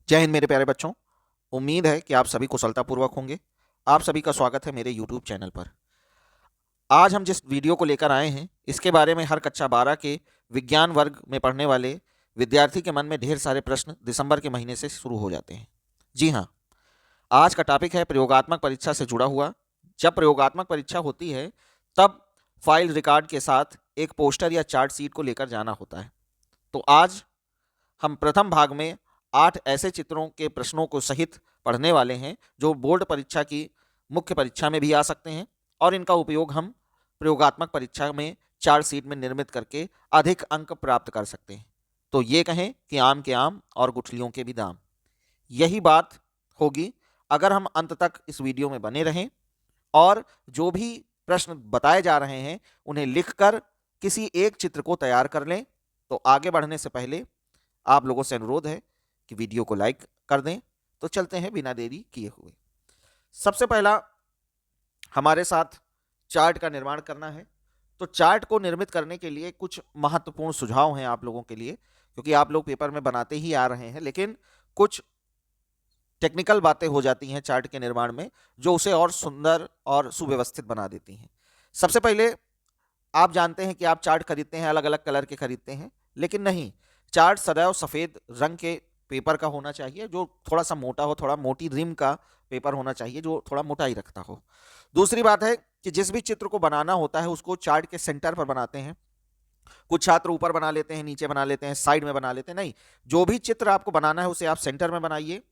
जय हिंद मेरे प्यारे बच्चों। उम्मीद है कि आप सभी कुशलतापूर्वक होंगे। आप सभी का स्वागत है मेरे यूट्यूब चैनल पर। आज हम जिस वीडियो को लेकर आए हैं इसके बारे में हर कक्षा 12 के विज्ञान वर्ग में पढ़ने वाले विद्यार्थी के मन में ढेर सारे प्रश्न दिसंबर के महीने से शुरू हो जाते हैं। जी हाँ, आज का टॉपिक है प्रयोगात्मक परीक्षा से जुड़ा हुआ। जब प्रयोगात्मक परीक्षा होती है तब फाइल रिकॉर्ड के साथ एक पोस्टर या चार्ट शीट को लेकर जाना होता है। तो आज हम प्रथम भाग में 8 ऐसे चित्रों के प्रश्नों को सहित पढ़ने वाले हैं जो बोर्ड परीक्षा की मुख्य परीक्षा में भी आ सकते हैं और इनका उपयोग हम प्रयोगात्मक परीक्षा में चार्ट शीट में निर्मित करके अधिक अंक प्राप्त कर सकते हैं। तो ये कहें कि आम के आम और गुठलियों के भी दाम। यही बात होगी अगर हम अंत तक इस वीडियो में बने रहें और जो भी प्रश्न बताए जा रहे हैं उन्हें लिखकर किसी एक चित्र को तैयार कर लें। तो आगे बढ़ने से पहले आप लोगों से अनुरोध है कि वीडियो को लाइक कर दें। तो चलते हैं बिना देरी किए हुए। सबसे पहला हमारे साथ चार्ट का निर्माण करना है। तो चार्ट को निर्मित करने के लिए कुछ महत्वपूर्ण सुझाव हैं आप लोगों के लिए, क्योंकि आप लोग पेपर में बनाते ही आ रहे हैं, लेकिन कुछ टेक्निकल बातें हो जाती हैं चार्ट के निर्माण में जो उसे और सुंदर और सुव्यवस्थित बना देती हैं। सबसे पहले आप जानते हैं कि आप चार्ट खरीदते हैं, अलग अलग कलर के खरीदते हैं, लेकिन नहीं, चार्ट सदैव सफ़ेद रंग के पेपर का होना चाहिए जो थोड़ा सा मोटा हो, थोड़ा मोटी रिम का पेपर होना चाहिए जो थोड़ा मोटाई रखता हो। दूसरी बात है कि जिस भी चित्र को बनाना होता है उसको चार्ट के सेंटर पर बनाते हैं। कुछ छात्र ऊपर बना लेते हैं, नीचे बना लेते हैं, साइड में बना लेते हैं। नहीं, जो भी चित्र आपको बनाना है उसे आप सेंटर में बनाइए।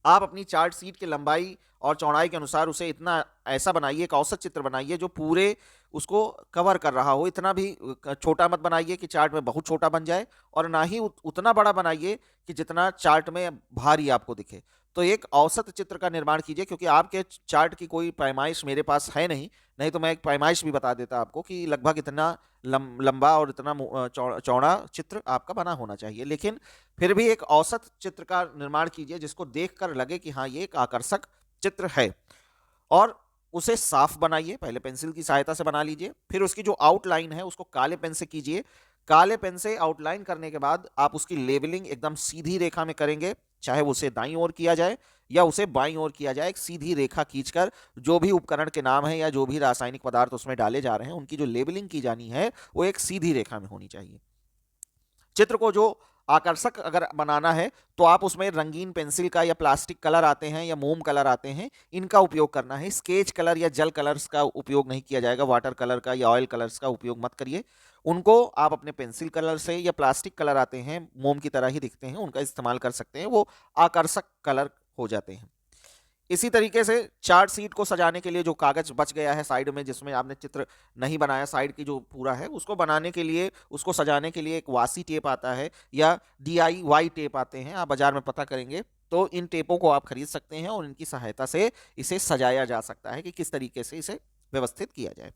आप अपनी चार्ट शीट की लंबाई और चौड़ाई के अनुसार उसे इतना ऐसा बनाइए, एक औसत चित्र बनाइए जो पूरे उसको कवर कर रहा हो। इतना भी छोटा मत बनाइए कि चार्ट में बहुत छोटा बन जाए, और ना ही उतना बड़ा बनाइए कि जितना चार्ट में भारी आपको दिखे। तो एक औसत चित्र का निर्माण कीजिए, क्योंकि आपके चार्ट की कोई पैमाइश मेरे पास है नहीं तो मैं एक पैमाइश भी बता देता आपको कि लगभग इतना लंबा और इतना चौड़ा चित्र आपका बना होना चाहिए। लेकिन फिर भी एक औसत चित्र का निर्माण कीजिए जिसको देखकर लगे कि हाँ, ये एक आकर्षक चित्र है। और उसे साफ बनाइए, पहले पेंसिल की सहायता से बना लीजिए, फिर उसकी जो आउटलाइन है उसको काले पेन से कीजिए। काले पेन से आउटलाइन करने के बाद आप उसकी लेबलिंग एकदम सीधी रेखा में करेंगे, चाहे उसे दाईं ओर किया जाए या उसे बाईं ओर किया जाए। एक सीधी रेखा खींचकर जो भी उपकरण के नाम है या जो भी रासायनिक पदार्थ उसमें डाले जा रहे हैं उनकी जो लेबलिंग की जानी है वो एक सीधी रेखा में होनी चाहिए। चित्र को जो आकर्षक अगर बनाना है तो आप उसमें रंगीन पेंसिल का या प्लास्टिक कलर आते हैं या मोम कलर आते हैं, इनका उपयोग करना है। स्केच कलर या जेल कलर्स का उपयोग नहीं किया जाएगा, वाटर कलर का या ऑयल कलर्स का उपयोग मत करिए। उनको आप अपने पेंसिल कलर से या प्लास्टिक कलर आते हैं, मोम की तरह ही दिखते हैं, उनका इस्तेमाल कर सकते हैं, वो आकर्षक कलर हो जाते हैं। इसी तरीके से चार्ट शीट को सजाने के लिए जो कागज बच गया है साइड में, जिसमें आपने चित्र नहीं बनाया, साइड की जो पूरा है उसको बनाने के लिए, उसको सजाने के लिए एक वासी टेप आता है या DIY टेप आते हैं, आप बाजार में पता करेंगे तो इन टेपों को आप खरीद सकते हैं और इनकी सहायता से इसे सजाया जा सकता है कि किस तरीके से इसे व्यवस्थित किया जाए।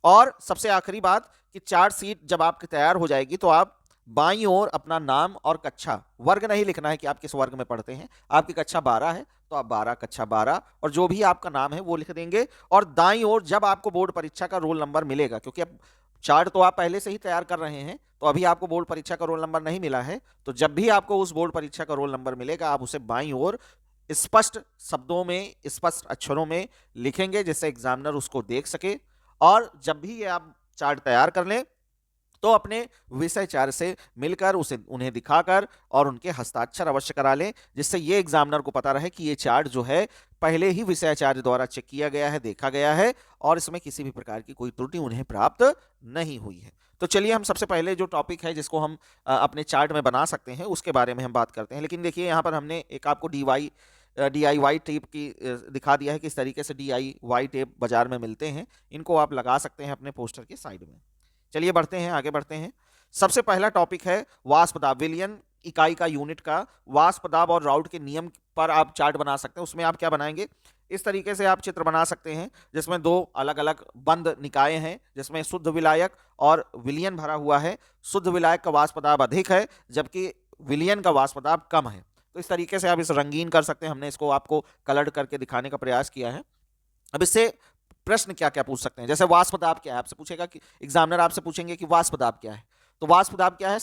और सबसे आखिरी बात कि चार्ट शीट जब आपकी तैयार हो जाएगी तो आप बाईं ओर अपना नाम और कक्षा, वर्ग नहीं लिखना है कि आप किस वर्ग में पढ़ते हैं। आपकी कक्षा 12 है तो आप 12 कक्षा 12 और जो भी आपका नाम है वो लिख देंगे। और दाईं ओर जब आपको बोर्ड परीक्षा का रोल नंबर मिलेगा, क्योंकि अब चार्ट तो आप पहले से ही तैयार कर रहे हैं तो अभी आपको बोर्ड परीक्षा का रोल नंबर नहीं मिला है, तो जब भी आपको उस बोर्ड परीक्षा का रोल नंबर मिलेगा आप उसे बाईं ओर स्पष्ट शब्दों में, स्पष्ट अक्षरों में लिखेंगे जिससे एग्जामिनर उसको देख सके। और जब भी ये आप चार्ट तैयार कर लें तो अपने विषयाचार्य से मिलकर उसे उन्हें दिखाकर और उनके हस्ताक्षर अवश्य करा लें, जिससे ये एग्जामिनर को पता रहे कि ये चार्ट जो है पहले ही विषयाचार्य द्वारा चेक किया गया है, देखा गया है और इसमें किसी भी प्रकार की कोई त्रुटि उन्हें प्राप्त नहीं हुई है। तो चलिए हम सबसे पहले जो टॉपिक है जिसको हम अपने चार्ट में बना सकते हैं उसके बारे में हम बात करते हैं। लेकिन देखिए यहाँ पर हमने एक आपको DIY टेप की दिखा दिया है, किस तरीके से DIY टेप बाजार में मिलते हैं। इनको आप लगा सकते हैं अपने पोस्टर के साइड में। चलिए बढ़ते हैं, आगे बढ़ते हैं। सबसे पहला टॉपिक है वाष्प दाब, विलियन इकाई का, यूनिट का। वाष्प दाब और राउट के नियम पर आप चार्ट बना सकते हैं। उसमें आप क्या बनाएंगे, इस तरीके से आप चित्र बना सकते हैं जिसमें दो अलग अलग बंद निकाय हैं, जिसमें शुद्ध विलायक और विलियन भरा हुआ है। शुद्ध विलायक का वाष्प दाब अधिक है जबकि विलियन का वाष्प दाब कम है। तो इस तरीके से आप इस रंगीन कर सकते हैं। हमने इसको आपको कलर्ड करके दिखाने का प्रयास किया है। अब इससे प्रश्न क्या क्या पूछ सकते हैं, जैसे वाष्प दाब क्या है, आपसे पूछेगा कि एग्जामिनर आपसे पूछेंगे कि वाष्प दाब क्या है, तो वाष्प दाब क्या है?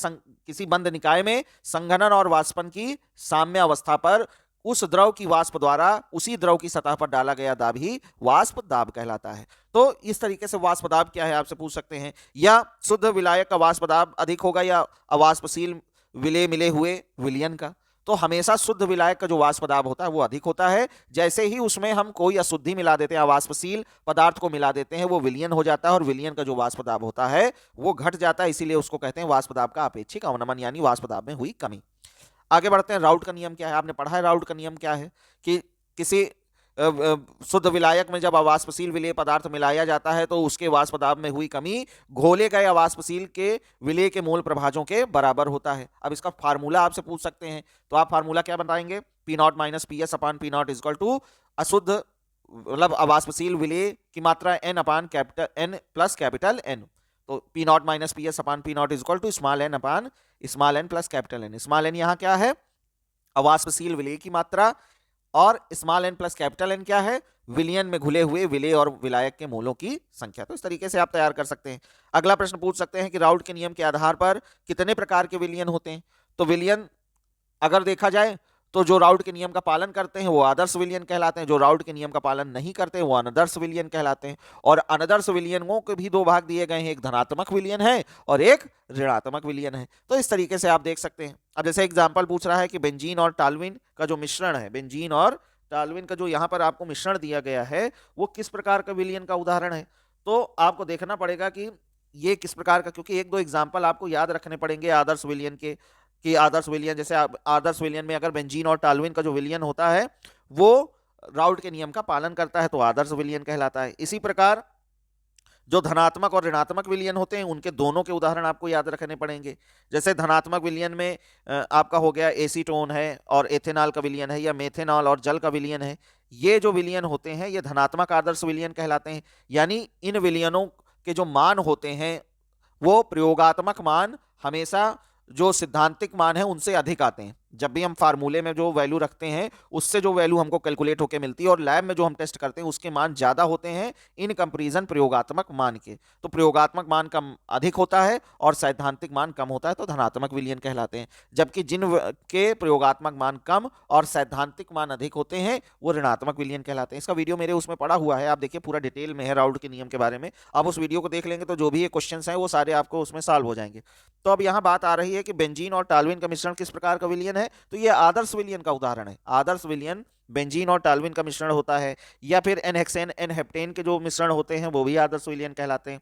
किसी बंद निकाय में संघनन और वाष्पन की साम्य अवस्था पर उस द्रव की वाष्प द्वारा उसी द्रव की सतह पर डाला गया दाब ही वाष्प दाब कहलाता है। तो इस तरीके से वाष्प दाब क्या है आपसे पूछ सकते हैं। या शुद्ध विलायक का वाष्प दाब अधिक होगा या अवाष्पशील विलेय मिले हुए विलयन का? तो हमेशा शुद्ध विलायक का जो वाष्प दाब होता है वो अधिक होता है। जैसे ही उसमें हम कोई अशुद्धि मिला देते हैं, अवाष्पशील पदार्थ को मिला देते हैं, वो विलयन हो जाता है और विलयन का जो वाष्प दाब होता है वो घट जाता है। इसीलिए उसको कहते हैं वाष्प दाब का अपेक्षिक अवनमन, यानी वाष्प दाब में हुई कमी। आगे बढ़ते हैं। राउट का नियम क्या है? आपने पढ़ा है राउट का नियम क्या है कि किसी शुद्ध विलायक में जब अवाष्पशील विलेय पदार्थ मिलाया जाता है तो उसके वाष्प दाब में हुई कमी घोले गए अवाष्पशील के विलेय के मूल प्रभाजों के बराबर होता है। अब इसका फार्मूला आपसे पूछ सकते हैं, तो आप फार्मूला क्या बताएंगे? P naught minus P S upon P naught equal to अशुद्ध मतलब अवाष्पशील विलेय की मात्रा N upon capital N plus capital N. तो P naught minus P S upon P naught equal to small N upon small N plus capital N. Small N यहाँ क्या है? अवाष्पशील विलेय की मात्रा, और small N plus capital N क्या है? विलयन में घुले हुए विलेय और विलायक के मोलों की संख्या। तो इस तरीके से आप तैयार कर सकते हैं। अगला प्रश्न पूछ सकते हैं कि राउट के नियम के आधार पर कितने प्रकार के विलयन होते हैं? तो विलयन अगर देखा जाए तो जो राउट के नियम का पालन करते हैं वो आदर्श विलयन कहलाते हैं, जो राउट के नियम का पालन नहीं करते हैं वो अनादर्श विलयन कहलाते हैं। और अनादर्श विलयनों के भी दो भाग दिए गए हैं, एक धनात्मक विलयन है और एक ऋणात्मक विलयन है। तो इस तरीके से आप देख सकते हैं। अब जैसे एग्जाम्पल पूछ रहा है कि बेंजीन और टालविन का जो मिश्रण है, बेंजीन और टालविन का जो यहाँ पर आपको मिश्रण दिया गया है वो किस प्रकार का विलयन का उदाहरण है? तो आपको देखना पड़ेगा कि ये किस प्रकार का, क्योंकि एक दो एग्जाम्पल आपको याद रखने पड़ेंगे आदर्श विलयन के। कि आदर्श विलयन, जैसे आदर्श विलयन में अगर बेंजीन और टालविन का जो विलयन होता है वो राउट के नियम का पालन करता है तो आदर्श विलयन कहलाता है। इसी प्रकार जो धनात्मक और ऋणात्मक विलयन होते हैं उनके दोनों के उदाहरण आपको याद रखने पड़ेंगे। जैसे धनात्मक विलयन में आपका हो गया एसीटोन है और एथेनॉल का विलयन है, या मेथेनॉल और जल का विलयन है। ये जो विलयन होते हैं ये धनात्मक आदर्श विलयन कहलाते हैं। यानी इन विलयनों के जो मान होते हैं वो प्रयोगात्मक मान हमेशा जो सिद्धांतिक मान है उनसे अधिक आते हैं। जब भी हम फार्मूले में जो वैल्यू रखते हैं उससे जो वैल्यू हमको कैलकुलेट होकर मिलती है और लैब में जो हम टेस्ट करते हैं उसके मान ज्यादा होते हैं इन कंपैरिजन प्रयोगात्मक मान के। तो प्रयोगात्मक मान कम अधिक होता है और सैद्धांतिक मान कम होता है तो धनात्मक विलयन कहलाते हैं। जबकि जिन के प्रयोगात्मक मान कम और सैद्धांतिक मान अधिक होते हैं वो ऋणात्मक विलयन कहलाते हैं। इसका वीडियो मेरे उसमें पड़ा हुआ है, आप देखिए पूरा डिटेल में है राउट के नियम के बारे में। आप उस वीडियो को देख लेंगे तो जो भी ये क्वेश्चन है वो सारे आपको उसमें सॉल्व हो जाएंगे। तो अब यहाँ बात आ रही है कि बेंजीन और टालविन का मिश्रण किस प्रकार का विलयन है? तो ये आदर्श विलयन का उदाहरण है। आदर्श विलयन बेंजीन और टालविन का मिश्रण होता है, या फिर एन हेक्सेन एन हेप्टेन के जो मिश्रण होते हैं वो भी आदर्श विलयन कहलाते हैं।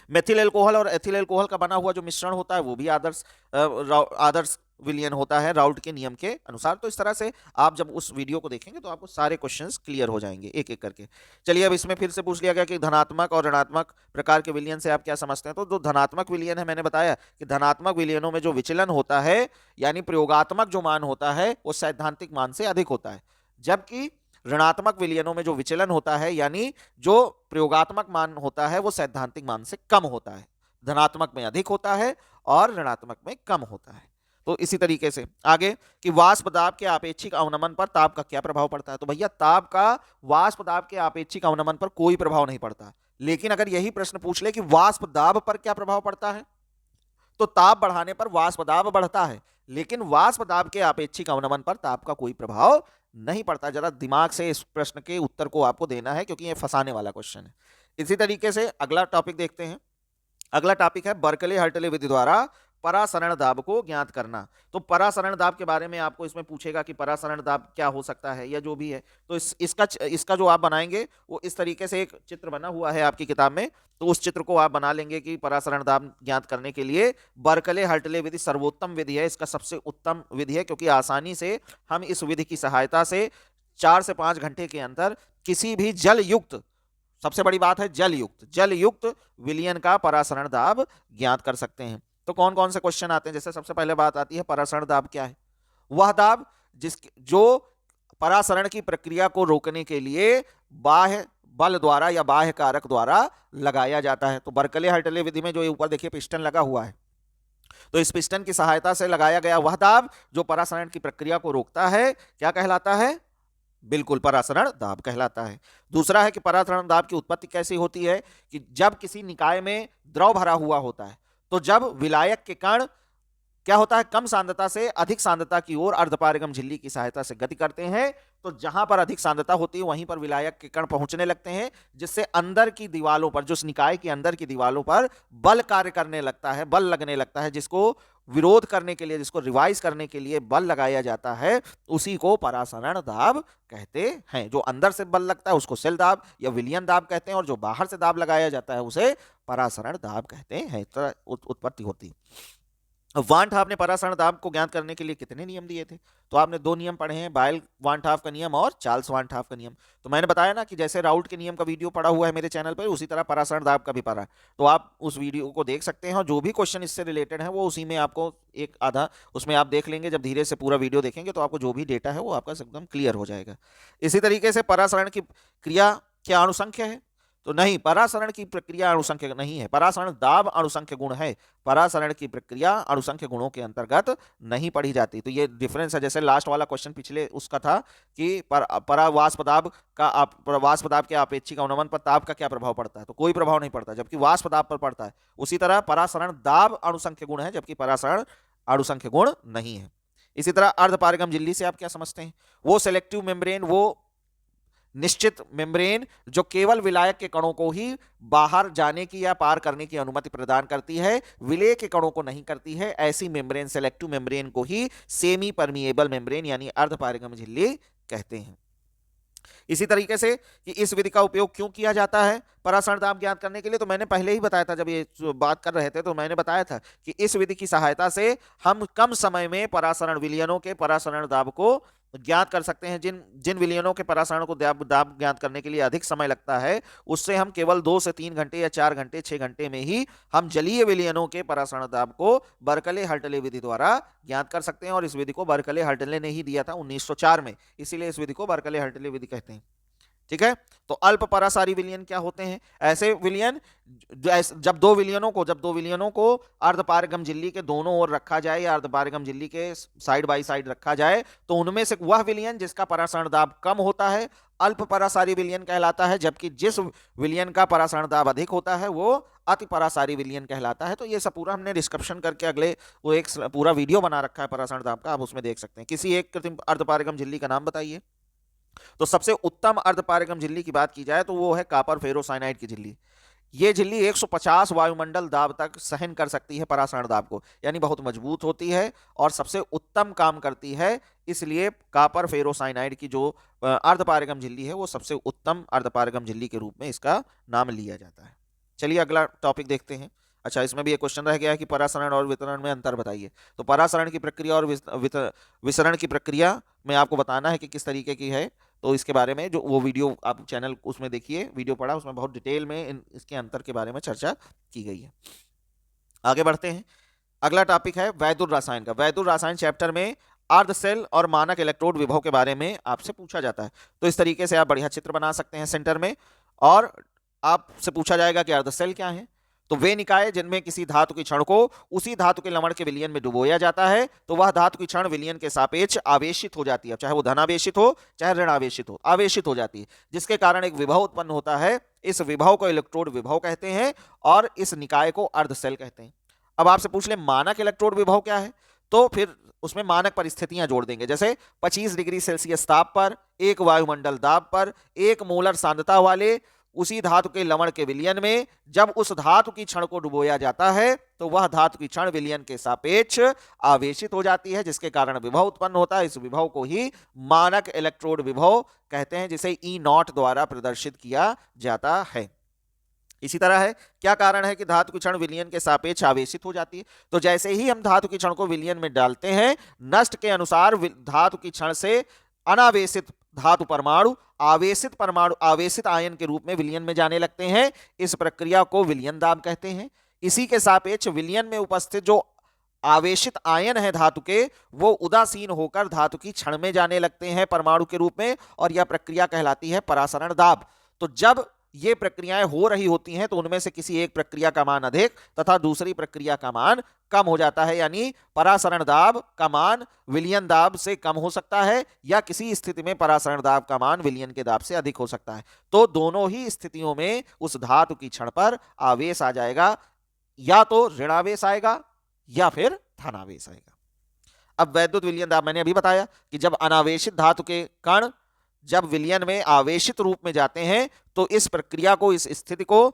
मेथिल एल्कोहल और एथिल एल्कोहल का बना हुआ जो मिश्रण होता है वो भी आदर्श विलयन होता है राउट के नियम के अनुसार। तो इस तरह से आप जब उस वीडियो को देखेंगे तो आपको सारे क्वेश्चंस क्लियर हो जाएंगे एक एक करके। चलिए अब इसमें फिर से पूछ लिया गया कि धनात्मक और ऋणात्मक प्रकार के विलयन से आप क्या समझते हैं। तो जो धनात्मक विलयन है, मैंने बताया कि धनात्मक विलयनों में जो विचलन होता है यानी प्रयोगात्मक जो मान होता है वो सैद्धांतिक मान से अधिक होता है। जबकि ऋणात्मक विलयनों में जो विचलन होता है यानी जो प्रयोगात्मक मान होता है वो सैद्धांतिक मान से कम होता है। धनात्मक में अधिक होता है और ऋणात्मक में कम होता है। तो इसी तरीके से आगे कि वाष्प दाब के आपेक्षिक अवनमन पर ताप का क्या प्रभाव पड़ता है। तो भैया ताप का वाष्प दाब के आपेक्षिक अवनमन पर कोई प्रभाव नहीं पड़ता। लेकिन अगर यही प्रश्न पूछ ले कि वाष्प दाब पर क्या प्रभाव पड़ता है, तो ताप बढ़ाने पर वाष्प दाब बढ़ता है, लेकिन वाष्प दाब के आपेक्षिक अवनमन पर ताप का कोई प्रभाव नहीं पड़ता। जरा दिमाग से इस प्रश्न के उत्तर को आपको देना है क्योंकि यह फंसाने वाला क्वेश्चन है। इसी तरीके से अगला टॉपिक देखते हैं। अगला टॉपिक है बर्कले हर्टले विधि द्वारा परासरण दाब को ज्ञात करना। तो परासरण दाब के बारे में आपको इसमें पूछेगा कि परासरण दाब क्या हो सकता है या जो भी है। तो इसका जो आप बनाएंगे वो इस तरीके से एक चित्र बना हुआ है आपकी किताब में, तो उस चित्र को आप बना लेंगे कि परासरण दाब ज्ञात करने के लिए बर्कले हर्टले विधि सर्वोत्तम विधि है। इसका सबसे उत्तम विधि है क्योंकि आसानी से हम इस विधि की सहायता से 4 से 5 घंटे के अंदर किसी भी जल युक्त, सबसे बड़ी बात है जल युक्त विलयन का परासरण दाब ज्ञात कर सकते हैं। तो कौन कौन से क्वेश्चन आते हैं? जैसे सबसे पहले बात आती है परासरण दाब क्या है। वह दाब जो परासरण की प्रक्रिया को रोकने के लिए बाह्य बल द्वारा या बाह्य कारक द्वारा लगाया जाता है। तो बर्कले हर्टले विधि में जो ऊपर देखिए पिस्टन लगा हुआ है, तो इस पिस्टन की सहायता से लगाया गया वह दाब जो परासरण की प्रक्रिया को रोकता है क्या कहलाता है? बिल्कुल परासरण दाब कहलाता है। दूसरा है कि परासरण दाब की उत्पत्ति कैसी होती है कि जब किसी निकाय में द्रव भरा हुआ होता है तो जब विलायक के कण क्या होता है, कम सांद्रता से अधिक सांद्रता की ओर अर्धपारगम झिल्ली की सहायता से गति करते हैं, तो जहां पर अधिक सांद्रता होती है वहीं पर विलायक के कण पहुंचने लगते हैं, जिससे अंदर की दीवालों पर, जो निकाय की अंदर की दीवालों पर बल कार्य करने लगता है, बल लगने लगता है, जिसको विरोध करने के लिए, जिसको रिवाइज करने के लिए बल लगाया जाता है, उसी को परासरण दाब कहते हैं। जो अंदर से बल लगता है उसको सेल दाब या विलियन दाब कहते हैं, और जो बाहर से दाब लगाया जाता है उसे परासरण दाब कहते हैं। इस तरह उत्पत्ति होती है। वान हाफ ने परासरण दाब को ज्ञात करने के लिए कितने नियम दिए थे? तो आपने दो नियम पढ़े हैं, बायल वान हाफ का नियम और चार्ल्स वान हाफ का नियम। तो मैंने बताया ना कि जैसे राउल्ट के नियम का वीडियो पड़ा हुआ है मेरे चैनल पर, उसी तरह परासरण दाब का भी पढ़ा है, तो आप उस वीडियो को देख सकते हैं, और जो भी क्वेश्चन इससे रिलेटेड है वो उसी में आपको एक आधा उसमें आप देख लेंगे। जब धीरे से पूरा वीडियो देखेंगे तो आपको जो भी डेटा है वो आपका एकदम क्लियर हो जाएगा। इसी तरीके से परासरण की क्रिया क्या अणुसंख्य है? तो नहीं, परासरण की प्रक्रिया अणुसंख्य नहीं है, परासरण दाब अणुसंख्य गुण है। परासरण की प्रक्रिया अणुसंख्य गुणों के अंतर्गत नहीं पढ़ी जाती। तो ये डिफरेंस है। जैसे लास्ट वाला क्वेश्चन पिछले उसका था कि परावाष्प दाब का वाष्प दाब के अपेक्षिक अवनमन पर ताप का क्या प्रभाव पड़ता है? तो कोई प्रभाव नहीं पड़ता, जबकि वाष्प दाब पर पड़ता है। उसी तरह परासरण दाब अणुसंख्य गुण है, जबकि परासरण अणुसंख्य गुण नहीं है। इसी तरह अर्धपारगम झिल्ली से आप क्या समझते हैं? वो सेलेक्टिव मेम्ब्रेन, वो निश्चित मेम्ब्रेन जो केवल विलायक के कणों को ही बाहर जाने की या पार करने की अनुमति प्रदान करती है, विलेय के कणों को नहीं करती है, ऐसी मेम्ब्रेन, सेलेक्टिव मेम्ब्रेन को ही सेमी परमिएबल मेम्ब्रेन यानी अर्धपारगम झिल्ली कहते हैं। इसी तरीके से कि इस विधि का उपयोग क्यों किया जाता है परासरण दाब ज्ञात करने के लिए, तो मैंने पहले ही बताया था, जब ये बात कर रहे थे तो मैंने बताया था कि इस विधि की सहायता से हम कम समय में परासरण विलयनों के परासरण दाब को ज्ञात कर सकते हैं। जिन जिन विलयनों के परासरण को दाब ज्ञात करने के लिए अधिक समय लगता है, उससे हम केवल 2 से 3 घंटे या 4 घंटे 6 घंटे में ही हम जलीय विलयनों के परासरण दाब को बर्कले हर्टले विधि द्वारा ज्ञात कर सकते हैं। और इस विधि को बर्कले हर्टले ने ही दिया था 1904 में, इसीलिए इस विधि को बर्कले हर्टले विधि कहते हैं। ठीक है। तो अल्प परासारी विलयन क्या होते हैं? ऐसे विलयन जब दो विलयनों को अर्धपारगम झिल्ली के दोनों ओर रखा जाए या अर्धपारगम झिल्ली के साइड बाय साइड रखा जाए, तो उनमें से वह विलयन जिसका परासरण दाब कम होता है अल्प परासारी विलयन कहलाता है, जबकि जिस विलयन का परासरण दाब अधिक होता है वो अति परासारी विलयन कहलाता है। तो ये सब पूरा हमने डिस्क्रिप्शन करके अगले वो एक पूरा वीडियो बना रखा है परासरण दाब का, आप उसमें देख सकते हैं। किसी एक कृत्रिम अर्धपारगम झिल्ली का नाम बताइए। तो सबसे उत्तम अर्धपारगम झिल्ली की बात की जाए तो वो है कॉपर फेरोसाइनाइड की झिल्ली। ये झिल्ली 150 वायुमंडल दाब तक सहन कर सकती है परासरण दाब को, यानी बहुत मजबूत होती है और सबसे उत्तम काम करती है। इसलिए कॉपर फेरोसाइनाइड की जो अर्धपारगम झिल्ली है वो सबसे उत्तम अर्धपारगम झिल्ली के रूप में इसका नाम लिया जाता है। चलिए अगला टॉपिक देखते हैं। अच्छा, इसमें भी एक क्वेश्चन रह गया है कि परासरण और वितरण में अंतर बताइए। तो परासरण की प्रक्रिया और विसरण की प्रक्रिया में आपको बताना है कि किस तरीके की है। तो इसके बारे में जो वो वीडियो आप चैनल उसमें देखिए, वीडियो पढ़ा, उसमें बहुत डिटेल में इसके अंतर के बारे में चर्चा की गई है। आगे बढ़ते हैं। अगला टॉपिक है वैद्युत रसायन का। वैद्युत रसायन चैप्टर में अर्ध सेल और मानक इलेक्ट्रोड विभव के बारे में आपसे पूछा जाता है। तो इस तरीके से आप बढ़िया चित्र बना सकते हैं सेंटर में, और आपसे पूछा जाएगा कि अर्ध सेल क्या है। तो वे निकाय जिनमें किसी धातु की क्षण को उसी धातु के लवण के विलयन में डुबोया जाता है, तो वह धातु की क्षण विलयन के सापेक्ष आवेशित हो जाती है, चाहे वो धन आवेशित हो चाहे ऋण आवेशित हो, आवेशित हो जाती है, जिसके कारण एक विभव उत्पन्न होता है। इस विभव को इलेक्ट्रोड विभव कहते हैं और इस निकाय को अर्ध सेल कहते हैं। अब आपसे पूछ ले मानक इलेक्ट्रोड विभव क्या है, तो फिर उसमें मानक परिस्थितियां जोड़ देंगे। जैसे 25 डिग्री सेल्सियस ताप पर, 1 वायुमंडल दाब पर, 1 मोलर सांद्रता वाले उसी धातु के लवण के विलयन में जब उस धातु की क्षण को डुबोया जाता है, तो वह धातु की क्षण विलयन के सापेक्ष आवेशित हो जाती है, जिसके कारण विभव उत्पन्न होता है। इस विभव को ही मानक इलेक्ट्रोड विभव कहते हैं, जिसे E0 द्वारा प्रदर्शित किया जाता है। इसी तरह है, क्या कारण है कि धातु की क्षण विलयन के सापेक्ष आवेशित हो जाती है? तो जैसे ही हम धातु की क्षण को विलयन में डालते हैं, नष्ट के अनुसार धातु की क्षण से अनावेशित धातु परमाणु आवेशित आयन के रूप में विलयन में जाने लगते हैं। इस प्रक्रिया को विलयन दाब कहते हैं। इसी के सापेक्ष विलयन में उपस्थित जो आवेशित आयन है धातु के, वो उदासीन होकर धातु की क्षण में जाने लगते हैं परमाणु के रूप में, और यह प्रक्रिया कहलाती है परासरण दाब। तो जब ये प्रक्रियाएं हो रही होती हैं तो उनमें से किसी एक प्रक्रिया का मान अधिक तथा दूसरी प्रक्रिया का मान कम हो जाता है, यानी परासरण दाब का मान विलयन दाब से कम हो सकता है, या किसी स्थिति में परासरण दाब का मान विलयन के दाब से अधिक हो सकता है। तो दोनों ही स्थितियों में उस धातु की क्षण पर आवेश आ जाएगा। या तो ऋणावेश आएगा या फिर धनावेश आएगा। अब वैद्युत विलयन दाब मैंने अभी बताया कि जब अनावेशित धातु के कण जब विलयन में आवेशित रूप में जाते हैं तो इस प्रक्रिया को, इस स्थिति को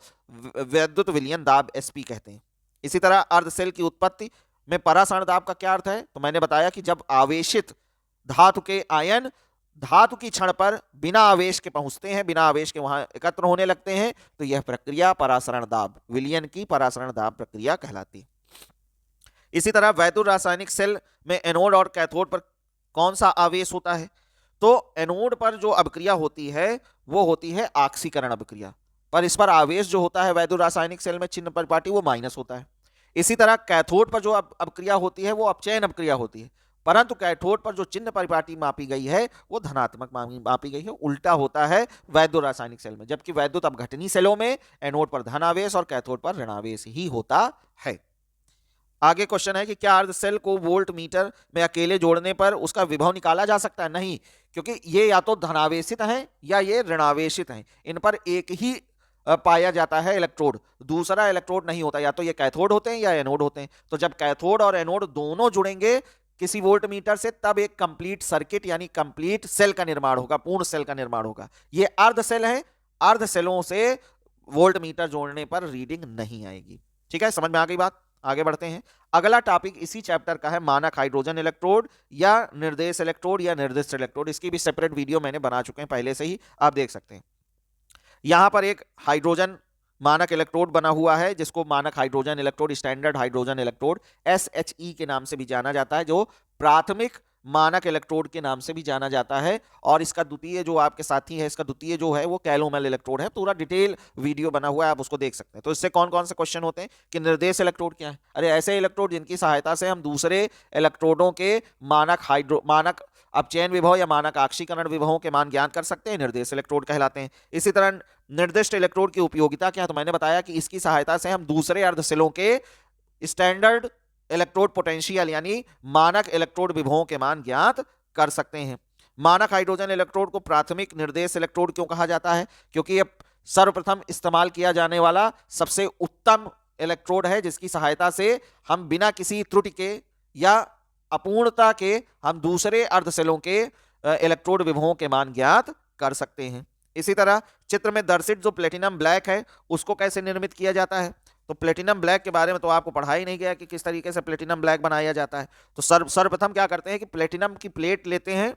वैद्युत विलयन दाब एसपी कहते हैं। इसी तरह अर्धशेल की उत्पत्ति में परासरण दाब का क्या अर्थ है, तो मैंने बताया कि जब आवेशित धातु के आयन धातु की क्षण पर बिना आवेश के पहुंचते हैं, बिना आवेश के वहां एकत्र होने लगते हैं, तो यह प्रक्रिया परासरण दाब, विलयन की परासरण दाब प्रक्रिया कहलाती है। इसी तरह वैद्युत रासायनिक सेल में एनोड और कैथोड पर कौन सा आवेश होता है, तो एनोड पर जो अभिक्रिया होती है वो होती है ऑक्सीकरण अभिक्रिया, पर इस पर आवेश जो होता है वैद्युत रासायनिक सेल में चिन्ह परिपाटी वो माइनस होता है। इसी तरह कैथोड पर जो अभिक्रिया होती है वो अपचयन अभिक्रिया होती है, परंतु कैथोड पर जो चिन्ह परिपाटी मापी गई है वो धनात्मक मापी गई है। उल्टा होता है वैद्युत रासायनिक सेल में, जबकि वैद्युत अपघटनी सेलों में एनोड पर धनावेश और कैथोड पर ऋणावेश ही होता है। आगे क्वेश्चन है कि क्या अर्धशेल को वोल्ट मीटर में अकेले जोड़ने पर उसका विभव निकाला जा सकता है? नहीं, क्योंकि ये या तो धनावेशित हैं या ये ऋणावेशित हैं, इन पर एक ही पाया जाता है इलेक्ट्रोड, दूसरा इलेक्ट्रोड नहीं होता, या तो ये कैथोड होते हैं या एनोड होते हैं। तो जब कैथोड और एनोड दोनों जुड़ेंगे किसी वोल्ट मीटर से तब एक कंप्लीट सर्किट यानी कंप्लीट सेल का निर्माण होगा, पूर्ण सेल का निर्माण होगा। ये अर्धशेल है, अर्धशेलों से वोल्ट मीटर जोड़ने पर रीडिंग नहीं आएगी। ठीक है, समझ में आ गई बात? आगे बढ़ते हैं। अगला टॉपिक इसी चैप्टर का है मानक हाइड्रोजन इलेक्ट्रोड या निर्देश इलेक्ट्रोड या निर्दिष्ट इलेक्ट्रोड। इसकी भी सेपरेट वीडियो मैंने बना चुके हैं पहले से ही, आप देख सकते हैं। यहां पर एक हाइड्रोजन मानक इलेक्ट्रोड बना हुआ है जिसको मानक hydrogen electrode, standard hydrogen electrode SHE के नाम से भी जाना जाता है, जो प्राथमिक मानक इलेक्ट्रोड के नाम से भी जाना जाता है। और इसका द्वितीय जो आपके साथी है, इसका द्वितीय जो है वो कैलोमल इलेक्ट्रोड है। पूरा डिटेल वीडियो बना हुआ है, आप उसको देख सकते हैं। तो इससे कौन कौन से क्वेश्चन होते हैं कि निर्देश इलेक्ट्रोड क्या है? अरे ऐसे इलेक्ट्रोड जिनकी सहायता से हम दूसरे इलेक्ट्रोडों के मानक अपचयन विभव या मानक ऑक्सीकरण विभवों के मान ज्ञात कर सकते हैं, निर्देश इलेक्ट्रोड कहलाते हैं। इसी तरह निर्दिष्ट इलेक्ट्रोड की उपयोगिता क्या है, तो मैंने बताया कि इसकी सहायता से हम दूसरे अर्धशेलों के स्टैंडर्ड इलेक्ट्रोड पोटेंशियल यानी मानक इलेक्ट्रोड विभवों के मान ज्ञात कर सकते हैं। मानक हाइड्रोजन इलेक्ट्रोड को प्राथमिक निर्देश इलेक्ट्रोड क्यों कहा जाता है? क्योंकि यह सर्वप्रथम इस्तेमाल किया जाने वाला सबसे उत्तम इलेक्ट्रोड है जिसकी सहायता से हम बिना किसी त्रुटि के या अपूर्णता के हम दूसरे अर्धशेलों के इलेक्ट्रोड विभवों के मान ज्ञात कर सकते हैं। इसी तरह चित्र में दर्शित जो प्लेटिनम ब्लैक है उसको कैसे निर्मित किया जाता है, तो प्लेटिनम ब्लैक के बारे में तो आपको पढ़ा ही नहीं गया कि किस तरीके से प्लेटिनम ब्लैक बनाया जाता है। तो सर्वप्रथम क्या करते हैं कि प्लेटिनम की प्लेट लेते हैं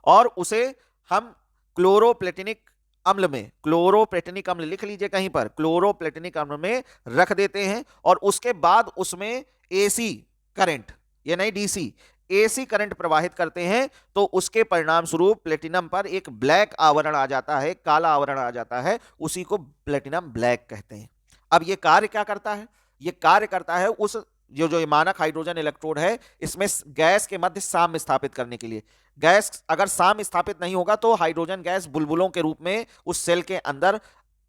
और उसे हम क्लोरोप्लेटिनिक अम्ल में, क्लोरोप्लेटिनिक अम्ल लिख लीजिए कहीं पर, क्लोरोप्लेटिनिक अम्ल में रख देते हैं और उसके बाद उसमें एसी करंट, ये नहीं डीसी, एसी करंट प्रवाहित करते हैं। तो उसके परिणाम स्वरूप प्लेटिनम पर एक ब्लैक आवरण आ जाता है, काला आवरण आ जाता है, उसी को प्लेटिनम ब्लैक कहते हैं। अब ये कार्य क्या करता है? ये कार्य करता है उस जो मानक हाइड्रोजन इलेक्ट्रोड है इसमें गैस के मध्य साम्य स्थापित करने के लिए। गैस अगर साम्य स्थापित नहीं होगा तो हाइड्रोजन गैस बुलबुलों के रूप में उस सेल के अंदर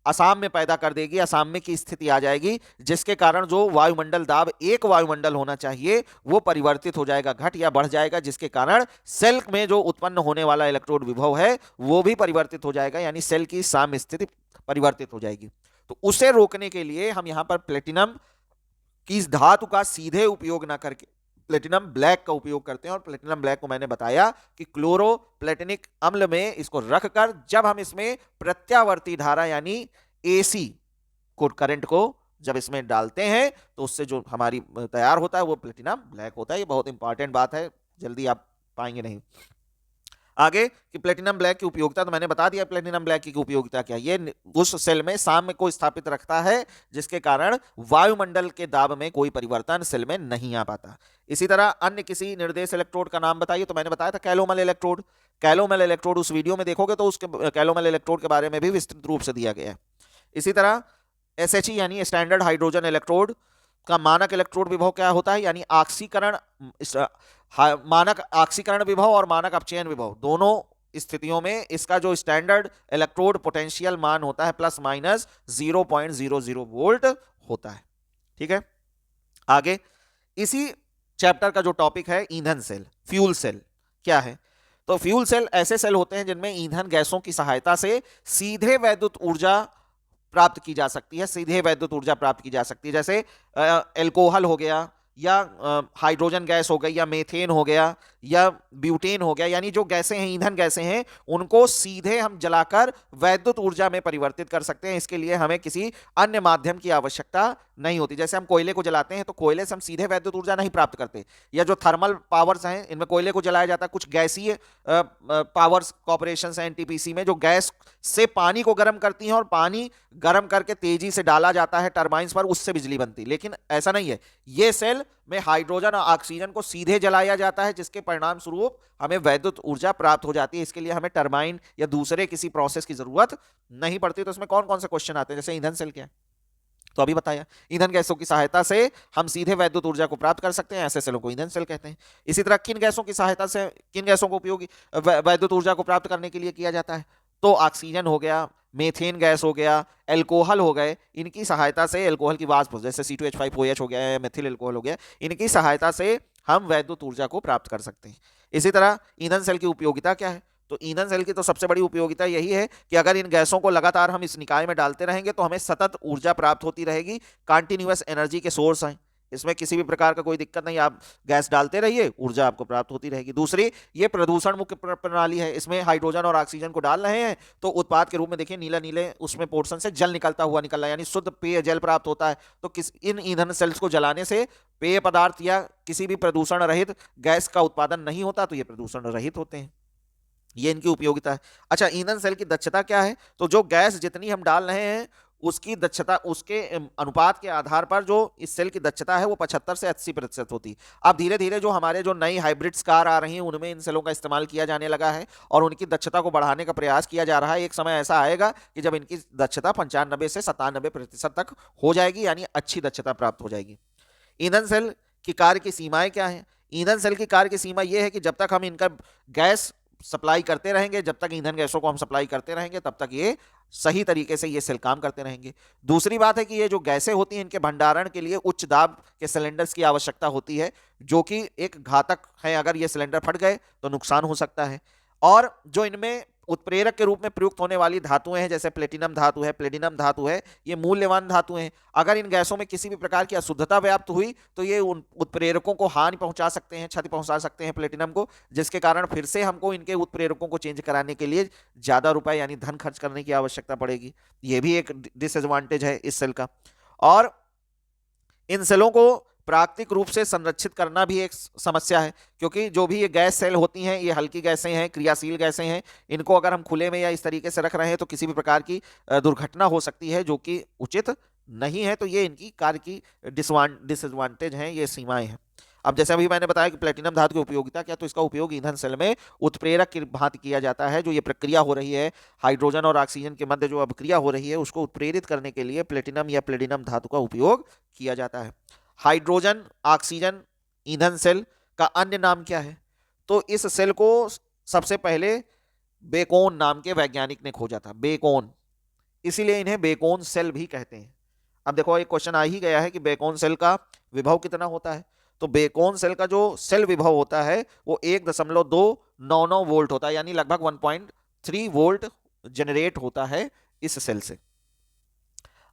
असाम्य पैदा कर देगी, असाम्य की स्थिति आ जाएगी, जिसके कारण जो वायुमंडल दाब एक वायुमंडल होना चाहिए वो परिवर्तित हो जाएगा, घट या बढ़ जाएगा, जिसके कारण सेल में जो उत्पन्न होने वाला इलेक्ट्रोड विभव है वो भी परिवर्तित हो जाएगा, यानी सेल की साम्य स्थिति परिवर्तित हो जाएगी। तो उसे रोकने के लिए हम यहां पर प्लेटिनम की इस धातु का सीधे उपयोग ना करके प्लेटिनम ब्लैक का उपयोग करते हैं। और प्लेटिनम ब्लैक को मैंने बताया कि क्लोरोप्लेटिनिक अम्ल में इसको रखकर जब हम इसमें प्रत्यावर्ती धारा यानी एसी को करंट को जब इसमें डालते हैं तो उससे जो हमारी तैयार होता है वो प्लेटिनम ब्लैक होता है। ये बहुत इंपॉर्टेंट बात है, जल्दी आप पाएंगे नहीं। आगे कि प्लेटिनम ब्लैक की उपयोगिता तो मैंने बता दिया, प्लेटिनम ब्लैक की उपयोगिता क्या, ये उस सेल में साम्य को स्थापित रखता है जिसके कारण वायुमंडल के दाब में कोई परिवर्तन सेल में नहीं आ पाता। इसी तरह अन्य किसी निर्देश इलेक्ट्रोड का नाम बताइए, तो मैंने बताया था कैलोमल इलेक्ट्रोड। कैलोमल इलेक्ट्रोड उस वीडियो में देखोगे तो उसके कैलोमल इलेक्ट्रोड के बारे में भी विस्तृत रूप से दिया गया है। इसी तरह SHE यानी स्टैंडर्ड हाइड्रोजन इलेक्ट्रोड का मानक इलेक्ट्रोड विभव क्या होता है, यानी ऑक्सीकरण, मानक ऑक्सीकरण विभव और मानक अपचयन विभव दोनों स्थितियों में इसका जो स्टैंडर्ड इलेक्ट्रोड पोटेंशियल मान होता है प्लस माइनस 0.00 वोल्ट होता है। ठीक है, आगे इसी चैप्टर का जो टॉपिक है ईंधन सेल, फ्यूल सेल क्या है, तो फ्यूल सेल ऐसे सेल होते हैं जिनमें ईंधन गैसों की सहायता से सीधे वैद्युत ऊर्जा प्राप्त की जा सकती है, सीधे वैद्युत ऊर्जा प्राप्त की जा सकती है। जैसे एल्कोहल हो गया, या हाइड्रोजन गैस हो गई, या मेथेन हो गया, या ब्यूटेन हो गया, यानी जो गैसें हैं, ईंधन गैसें हैं, उनको सीधे हम जलाकर वैद्युत ऊर्जा में परिवर्तित कर सकते हैं। इसके लिए हमें किसी अन्य माध्यम की आवश्यकता नहीं होती। जैसे हम कोयले को जलाते हैं तो कोयले से हम सीधे वैद्युत ऊर्जा नहीं प्राप्त करते, या जो थर्मल पावर्स हैं इनमें कोयले को जलाया जाता है। कुछ गैसीय पावर्स कॉर्पोरेशन है एनटीपीसी में, जो गैस से पानी को गर्म करती हैं और पानी गर्म करके तेजी से डाला जाता है टरबाइंस पर, उससे बिजली बनती। लेकिन ऐसा नहीं है, ये सेल में हाइड्रोजन और ऑक्सीजन को सीधे जलाया जाता है, जिसके परिणाम स्वरूप हमें वैद्युत ऊर्जा प्राप्त हो जाती है। इसके लिए हमें टरबाइन या दूसरे किसी प्रोसेस की जरूरत नहीं पड़ती। तो इसमें कौन कौन से क्वेश्चन आते हैं, जैसे ईंधन सेल क्या है, तो अभी बताया, ईंधन गैसों की सहायता से हम सीधे वैद्युत ऊर्जा को प्राप्त कर सकते हैं, ऐसे सेलों को ईंधन सेल कहते हैं। इसी तरह किन गैसों की सहायता से, किन गैसों को उपयोग वैद्युत ऊर्जा को प्राप्त करने के लिए किया जाता है, तो ऑक्सीजन हो गया, मेथेन गैस हो गया, एल्कोहल हो गए, इनकी सहायता से, एल्कोहल की वाष्प जैसे C2H5OH हो गया है, मेथिल एल्कोहल हो गया, इनकी सहायता से हम वैद्युत ऊर्जा को प्राप्त कर सकते हैं। इसी तरह ईंधन सेल की उपयोगिता क्या है, तो ईंधन सेल की तो सबसे बड़ी उपयोगिता यही है कि अगर इन गैसों को लगातार हम इस निकाय में डालते रहेंगे तो हमें सतत ऊर्जा प्राप्त होती रहेगी। कंटिन्यूअस एनर्जी के सोर्स हैं, इसमें किसी भी प्रकार का कोई दिक्कत नहीं, आप गैस डालते रहिए, ऊर्जा आपको प्राप्त होती रहेगी। दूसरी, ये प्रदूषण मुक्त प्रणाली है, इसमें हाइड्रोजन और ऑक्सीजन को डाल रहे हैं तो उत्पाद के रूप में देखिए नीला नीले उसमें पोर्शन से जल निकलता हुआ निकल रहा है, यानी शुद्ध पेय जल प्राप्त होता है। तो इन ईंधन सेल्स को जलाने से पेय पदार्थ या किसी भी प्रदूषण रहित गैस का उत्पादन नहीं होता, तो ये प्रदूषण रहित होते हैं। ये इनकी उपयोगिता है। अच्छा, ईंधन सेल की दक्षता क्या है, तो जो गैस जितनी हम डाल रहे हैं उसकी दक्षता, उसके अनुपात के आधार पर जो इस सेल की दक्षता है वो 75 से 80% होती है। अब धीरे धीरे जो हमारे जो नई हाइब्रिड्स कार आ रही हैं उनमें इन सेलों का इस्तेमाल किया जाने लगा है और उनकी दक्षता को बढ़ाने का प्रयास किया जा रहा है। एक समय ऐसा आएगा कि जब इनकी दक्षता 95 से 97% तक हो जाएगी, यानी अच्छी दक्षता प्राप्त हो जाएगी। ईंधन सेल की कार्य की सीमाएं क्या है, ईंधन सेल की कार्य की सीमा यह है कि जब तक हम इनका गैस सप्लाई करते रहेंगे, जब तक ईंधन गैसों को हम सप्लाई करते रहेंगे तब तक ये सही तरीके से ये सेल काम करते रहेंगे। दूसरी बात है कि ये जो गैसें होती हैं इनके भंडारण के लिए उच्च दाब के सिलेंडर्स की आवश्यकता होती है, जो कि एक घातक है, अगर ये सिलेंडर फट गए तो नुकसान हो सकता है। और जो इनमें उत्प्रेरक के रूप में प्रयुक्त होने वाली धातुएं हैं, जैसे प्लेटिनम धातु है, प्लेटिनम धातु है, ये मूल्यवान धातुएं हैं। अगर इन गैसों में किसी भी प्रकार की अशुद्धता व्याप्त हुई तो ये उन उत्प्रेरकों को हानि पहुंचा सकते हैं, क्षति पहुंचा सकते हैं प्लेटिनम को, जिसके कारण फिर से हमको इनके उत्प्रेरकों को चेंज कराने के लिए ज्यादा रुपए यानी धन खर्च करने की आवश्यकता पड़ेगी। ये भी एक डिसएडवांटेज है इस सेल का। और इन सेलों को प्राकृतिक रूप से संरक्षित करना भी एक समस्या है, क्योंकि जो भी ये गैस सेल होती हैं ये हल्की गैसें हैं, क्रियाशील गैसें हैं। इनको अगर हम खुले में या इस तरीके से रख रहे हैं तो किसी भी प्रकार की दुर्घटना हो सकती है, जो कि उचित नहीं है। तो ये इनकी कार्य की डिसएडवांटेज हैं, ये सीमाएं हैं। अब जैसे अभी मैंने बताया कि प्लेटिनम धातु की उपयोगिता क्या, तो इसका उपयोग ईंधन सेल में उत्प्रेरक की भांति किया जाता है। जो ये प्रक्रिया हो रही है हाइड्रोजन और ऑक्सीजन के मध्य जो अभिक्रिया हो रही है उसको उत्प्रेरित करने के लिए प्लेटिनम या प्लेटिनम धातु का उपयोग किया जाता है। हाइड्रोजन ऑक्सीजन ईंधन सेल का अन्य नाम क्या है, तो इस सेल को सबसे पहले बेकोन नाम के वैज्ञानिक ने खोजा था, बेकोन, इसीलिए इन्हें बेकोन सेल भी कहते हैं। अब देखो एक क्वेश्चन आ ही गया है कि बेकोन सेल का विभव कितना होता है, तो बेकोन सेल का जो सेल विभव होता है वो 1.299 वोल्ट होता है, यानी लगभग 1.3 वोल्ट जनरेट होता है इस सेल से।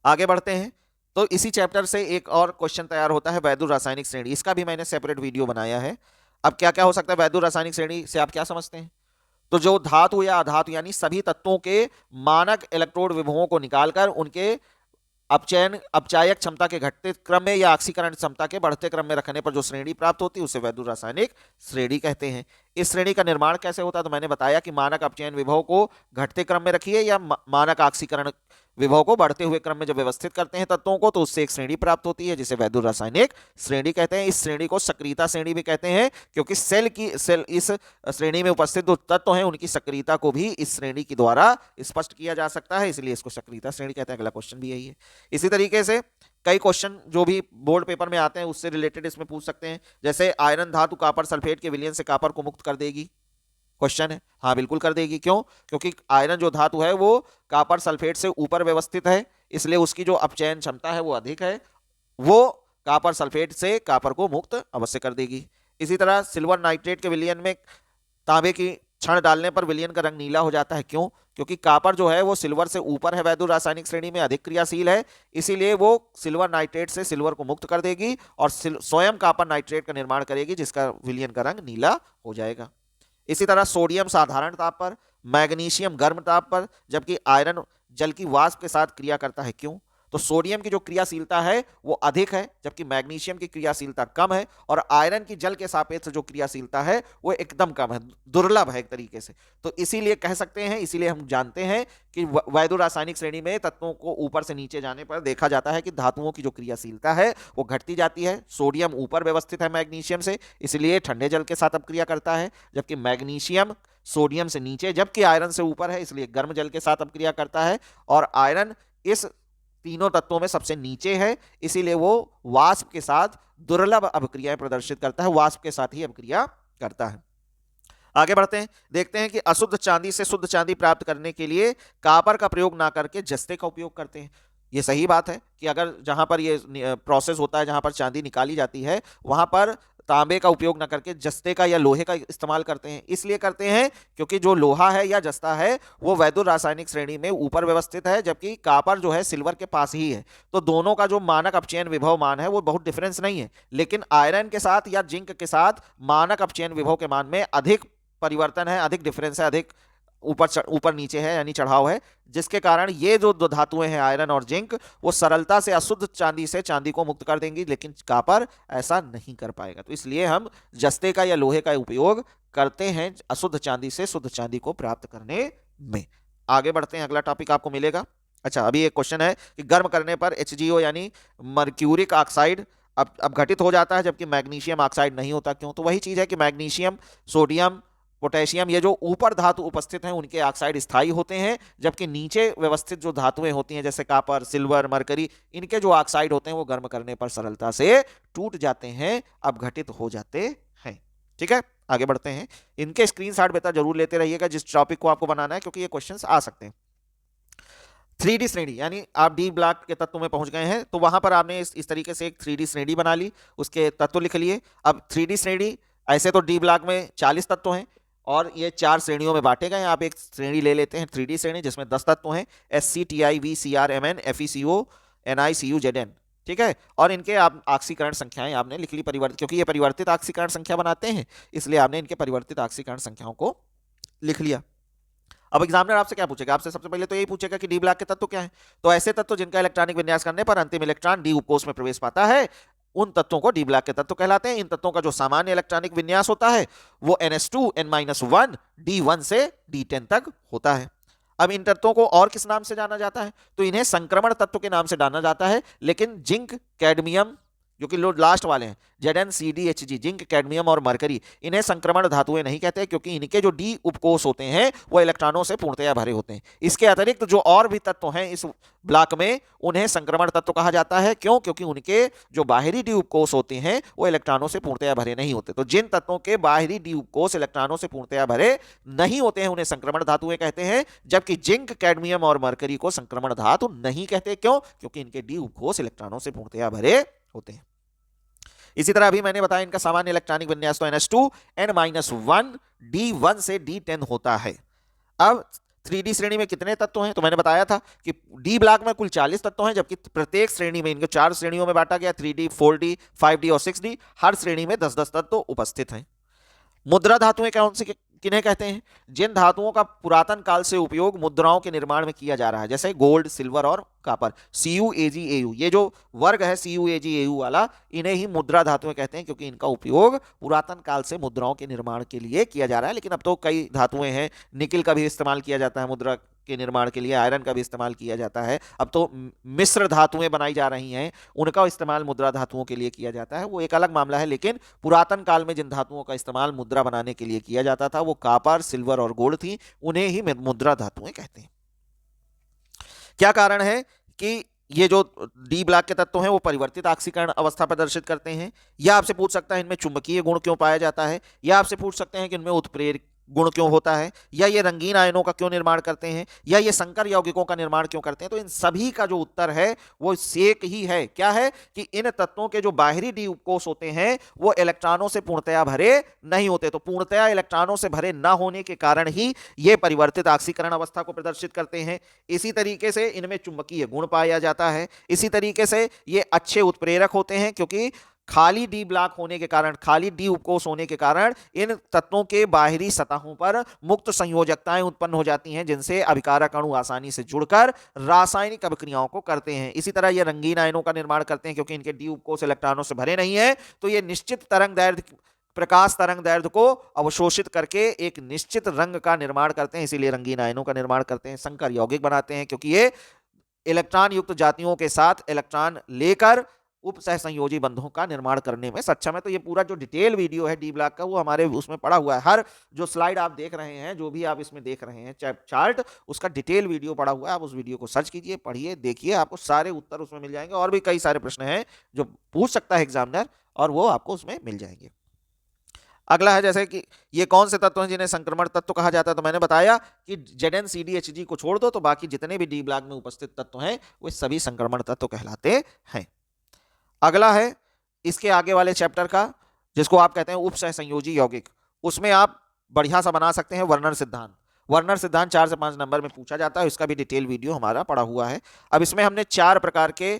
आगे बढ़ते हैं, तो इसी चैप्टर से एक और क्वेश्चन तैयार होता है वैद्युत रासायनिक श्रेणी, इसका भी मैंने सेपरेट वीडियो बनाया है। अब क्या क्या हो सकता है वैद्युत रासायनिक श्रेणी से, आप क्या समझते हैं, तो जो धातु या अधातु यानी सभी तत्वों के मानक इलेक्ट्रोड विभवों को निकालकर उनके अपचायक क्षमता के घटते क्रम में या ऑक्सीकरण क्षमता के बढ़ते क्रम में रखने पर जो श्रेणी प्राप्त होती है उसे वैद्युत रासायनिक श्रेणी कहते हैं। इस श्रेणी का निर्माण कैसे होता है, तो मैंने बताया कि मानक अपचयन विभव को घटते क्रम में रखिए या मानक ऑक्सीकरण विभव को बढ़ते हुए क्रम में जब व्यवस्थित करते हैं तत्वों को तो उससे एक श्रेणी प्राप्त होती है जिसे वैद्युत रासायनिक श्रेणी कहते हैं। इस श्रेणी को सक्रियता श्रेणी भी कहते हैं, क्योंकि सेल इस श्रेणी में उपस्थित जो तत्व हैं उनकी सक्रियता को भी इस श्रेणी के द्वारा स्पष्ट किया जा सकता है, इसलिए इसको सक्रियता श्रेणी कहते हैं। अगला क्वेश्चन भी यही है। इसी तरीके से कई क्वेश्चन जो भी बोर्ड पेपर में आते हैं उससे रिलेटेड इसमें पूछ सकते हैं, जैसे आयरन धातु कॉपर सल्फेट के विलयन से कॉपर को मुक्त कर देगी, क्वेश्चन है, हाँ बिल्कुल कर देगी। क्यों, क्योंकि आयरन जो धातु है वो कॉपर सल्फेट से ऊपर व्यवस्थित है, इसलिए उसकी जो अपचयन क्षमता है वो अधिक है, वो कॉपर सल्फेट से कॉपर को मुक्त अवश्य कर देगी। इसी तरह सिल्वर नाइट्रेट के विलयन में तांबे की क्षण डालने पर विलयन का रंग नीला हो जाता है। क्यों? क्योंकि कॉपर जो है वो सिल्वर से ऊपर है, वैद्युत रासायनिक श्रेणी में अधिक क्रियाशील है, इसीलिए वो सिल्वर नाइट्रेट से सिल्वर को मुक्त कर देगी और स्वयं कॉपर नाइट्रेट का निर्माण करेगी, जिसका विलयन का रंग नीला हो जाएगा। इसी तरह सोडियम साधारण ताप पर, मैग्नीशियम गर्म ताप पर, जबकि आयरन जल की वाष्प के साथ क्रिया करता है। क्यों? तो सोडियम की जो क्रियाशीलता है वो अधिक है, जबकि मैग्नीशियम की क्रियाशीलता कम है, और आयरन की जल के सापेक्ष जो क्रियाशीलता है वो एकदम कम है, दुर्लभ है एक तरीके से। तो इसीलिए कह सकते हैं, इसीलिए हम जानते हैं कि वैद्युत रासायनिक श्रेणी में तत्वों को ऊपर से नीचे जाने पर देखा जाता है कि धातुओं की जो क्रियाशीलता है वो घटती जाती है। सोडियम ऊपर व्यवस्थित है मैग्नीशियम से, इसलिए ठंडे जल के साथ अपक्रिया करता है, जबकि मैग्नीशियम सोडियम से नीचे जबकि आयरन से ऊपर है, इसलिए गर्म जल के साथ अपक्रिया करता है। और आयरन इस तीनों तत्वों में सबसे नीचे है, इसीलिए वो वाष्प के साथ दुर्लभ अभिक्रियाएं प्रदर्शित करता है, वाष्प के साथ ही अभिक्रिया करता है। आगे बढ़ते हैं, देखते हैं कि अशुद्ध चांदी से शुद्ध चांदी प्राप्त करने के लिए कॉपर का प्रयोग ना करके जस्ते का उपयोग करते हैं। ये सही बात है कि अगर जहां पर ये प्रोसेस होता है, जहां पर चांदी निकाली जाती है, वहां पर तांबे का उपयोग ना करके जस्ते का या लोहे का इस्तेमाल करते हैं। इसलिए करते हैं क्योंकि जो लोहा है या जस्ता है वो वैद्युत रासायनिक श्रेणी में ऊपर व्यवस्थित है, जबकि कॉपर जो है सिल्वर के पास ही है। तो दोनों का जो मानक अपचयन विभव मान है वो बहुत डिफरेंस नहीं है, लेकिन आयरन के साथ या जिंक के साथ मानक अपचयन विभव के मान में अधिक परिवर्तन है, अधिक डिफरेंस है, अधिक ऊपर नीचे है, यानी चढ़ाव है, जिसके कारण ये जो दो धातुएं हैं आयरन और जिंक, वो सरलता से अशुद्ध चांदी से चांदी को मुक्त कर देंगी, लेकिन कॉपर ऐसा नहीं कर पाएगा। तो इसलिए हम जस्ते का या लोहे का उपयोग करते हैं अशुद्ध चांदी से शुद्ध चांदी को प्राप्त करने में। आगे बढ़ते हैं, अगला टॉपिक आपको मिलेगा। अच्छा, अभी एक क्वेश्चन है कि गर्म करने पर HgO यानी मर्क्यूरिक ऑक्साइड अब घटित हो जाता है, जबकि मैग्नीशियम ऑक्साइड नहीं होता। क्यों? तो वही चीज है कि मैग्नीशियम, सोडियम, पोटेशियम, ये जो ऊपर धातु उपस्थित हैं उनके ऑक्साइड स्थायी होते हैं, जबकि नीचे व्यवस्थित जो धातुएं होती हैं जैसे कॉपर, सिल्वर, मरकरी, इनके जो ऑक्साइड होते हैं वो गर्म करने पर सरलता से टूट जाते हैं, अपघटित हो जाते हैं। ठीक है, आगे बढ़ते हैं। इनके स्क्रीनशॉट बेटा जरूर लेते रहिएगा जिस टॉपिक को आपको बनाना है, क्योंकि ये क्वेश्चंस आ सकते हैं। 3D श्रेणी, यानी आप डी ब्लॉक के तत्व में पहुंच गए हैं, तो वहां पर आपने इस तरीके से एक 3D श्रेणी बना ली, उसके तत्व लिख लिए। अब 3D श्रेणी, ऐसे तो डी ब्लॉक में 40 तत्व हैं और ये 4 श्रेणियों में बांटे गए। आप एक श्रेणी ले लेते हैं 3D श्रेणी, जिसमें 10 तत्व हैं, SCTIVCRMN FeCO NiCuZn। ठीक है, और इनके आप ऑक्सीकरण संख्याएं आपने लिख ली परिवर्तित, क्योंकि ये परिवर्तित ऑक्सीकरण संख्या बनाते हैं, इसलिए आपने इनके परिवर्तित ऑक्सीकरण संख्याओं को लिख लिया। अब एग्जामिनर आपसे क्या पूछेगा? आपसे सबसे पहले तो यही पूछेगा कि डी ब्लॉक के तत्व क्या है। तो ऐसे तत्व जिनका इलेक्ट्रॉनिक विन्यास करने पर अंतिम इलेक्ट्रॉन डी उपकोष में प्रवेश पाता है, उन तत्वों को डी ब्लॉक के तत्व कहलाते हैं। इन तत्वों का जो सामान्य इलेक्ट्रॉनिक विन्यास होता है वो NS2 N-1 D1 से D10 तक होता है। अब इन तत्वों को और किस नाम से जाना जाता है? तो इन्हें संक्रमण तत्व के नाम से जाना जाता है, लेकिन जिंक, कैडमियम, जो कि लास्ट वाले हैं, ZnCdHg, जिंक, कैडमियम और मरकरी, इन्हें संक्रमण धातुएं नहीं कहते, क्योंकि इनके जो डी उपकोष होते हैं वो इलेक्ट्रॉनों से पूर्णतया भरे होते हैं। इसके अतिरिक्त जो और भी तत्व हैं इस ब्लॉक में, उन्हें संक्रमण तत्व कहा जाता है। क्यों? क्योंकि उनके जो बाहरी डी उपकोष होते हैं वो इलेक्ट्रॉनों से पूर्णतया भरे नहीं होते। तो जिन तत्वों के बाहरी डी उपकोष इलेक्ट्रॉनों से पूर्णतया भरे नहीं होते हैं उन्हें संक्रमण धातुएं कहते हैं, जबकि जिंक, कैडमियम और मरकरी को संक्रमण धातु नहीं कहते। क्यों? क्योंकि इनके डी उपकोष इलेक्ट्रॉनों से पूर्णतया भरे होते हैं। इसी तरह अभी मैंने बताया इनका सामान्य इलेक्ट्रॉनिक विन्यास तो NS2 N-1 D1 से D10 होता है। अब 3D श्रेणी में कितने तत्व हैं? तो मैंने बताया था कि डी ब्लॉक में कुल 40 तत्व हैं, जबकि प्रत्येक श्रेणी में इनको 4 श्रेणियों में बांटा गया, 3D, 4D, 5D और 6D। हर श्रेणी में 10-10 तत्व उपस्थित हैं। मुद्रा धातुएं कौन सी किन्हें कहते हैं? जिन धातुओं का पुरातन काल से उपयोग मुद्राओं के निर्माण में किया जा रहा है, जैसे गोल्ड, सिल्वर और कॉपर। CuAgAu, ये जो वर्ग है CuAgAu वाला, इन्हें ही मुद्रा धातुएं कहते हैं, क्योंकि इनका उपयोग पुरातन काल से मुद्राओं के निर्माण के लिए किया जा रहा है। लेकिन अब तो कई धातुएं हैं, निकिल का भी इस्तेमाल किया जाता है मुद्रा के निर्माण के लिए, आयरन का भी इस्तेमाल किया जाता है। अब तो मिश्र धातुएं बनाई जा रही हैं, उनका इस्तेमाल मुद्रा धातुओं के लिए किया जाता है, वो एक अलग मामला है। लेकिन पुरातन काल में जिन धातुओं का इस्तेमाल मुद्रा बनाने के लिए किया जाता था वो कॉपर, सिल्वर और गोल्ड थी, उन्हें ही मुद्रा धातुएं कहते हैं। क्या कारण है कि ये जो डी ब्लॉक के तत्व हैं वो परिवर्तित ऑक्सीकरण अवस्था प्रदर्शित करते हैं? या आपसे पूछ सकता है इनमें चुंबकीय गुण क्यों पाया जाता है? या आपसे पूछ सकते हैं कि इनमें उत्प्रेरक गुण क्यों होता है, या ये रंगीन आयनों का क्यों निर्माण करते हैं, या ये संकर यौगिकों का निर्माण क्यों करते हैं, तो इन सभी का जो उत्तर है वो एक ही है। क्या है कि इन तत्वों के जो बाहरी डी उपकोष होते हैं वो इलेक्ट्रॉनों से पूर्णतया भरे नहीं होते। तो पूर्णतया इलेक्ट्रॉनों से भरे न होने के कारण ही ये परिवर्तित ऑक्सीकरण अवस्था को प्रदर्शित करते हैं। इसी तरीके से इनमें चुंबकीय गुण पाया जाता है। इसी तरीके से ये अच्छे उत्प्रेरक होते हैं, क्योंकि खाली डी ब्लॉक होने के कारण, खाली डी उपकोष होने के कारण इन तत्वों के बाहरी सतहों पर मुक्त संयोजकताएं उत्पन्न हो जाती हैं, जिनसे अभिकारक अणु आसानी से जुड़कर रासायनिक अभिक्रियाओं को करते हैं। इसी तरह ये रंगीन आयनों का निर्माण करते हैं, क्योंकि इनके डी उपकोष इलेक्ट्रॉनों से भरे नहीं है, तो ये निश्चित तरंग दैर्ध्य, प्रकाश तरंग दैर्ध्य को अवशोषित करके एक निश्चित रंग का निर्माण करते हैं, इसीलिए रंगीन आयनों का निर्माण करते हैं। संकर यौगिक बनाते हैं, क्योंकि ये इलेक्ट्रॉन युक्त जातियों के साथ इलेक्ट्रॉन लेकर उप सहसंयोजी बंधों का निर्माण करने में सक्षम है। तो ये पूरा जो डिटेल वीडियो है डी ब्लॉक का, वो हमारे उसमें पड़ा हुआ है। हर जो स्लाइड आप देख रहे हैं, जो भी आप इसमें देख रहे हैं चार्ट, उसका डिटेल वीडियो पड़ा हुआ है। आप उस वीडियो को सर्च कीजिए, पढ़िए, देखिए, आपको सारे उत्तर उसमें मिल जाएंगे। और भी कई सारे प्रश्न हैं जो पूछ सकता है एग्जामिनर, और वो आपको उसमें मिल जाएंगे। अगला है जैसे कि ये कौन से तत्व हैं जिन्हें संक्रमण तत्व कहा जाता है। तो मैंने बताया कि ZnCdHg को छोड़ दो तो बाकी जितने भी डी ब्लॉक में उपस्थित तत्व हैं वे सभी संक्रमण तत्व कहलाते हैं। अगला है इसके आगे वाले चैप्टर का, जिसको आप कहते हैं उप सहसंयोजी यौगिक। उसमें आप बढ़िया सा बना सकते हैं वर्नर सिद्धांत। वर्नर सिद्धांत 4 से 5 नंबर में पूछा जाता है, इसका भी डिटेल वीडियो हमारा पड़ा हुआ है। अब इसमें हमने 4 प्रकार के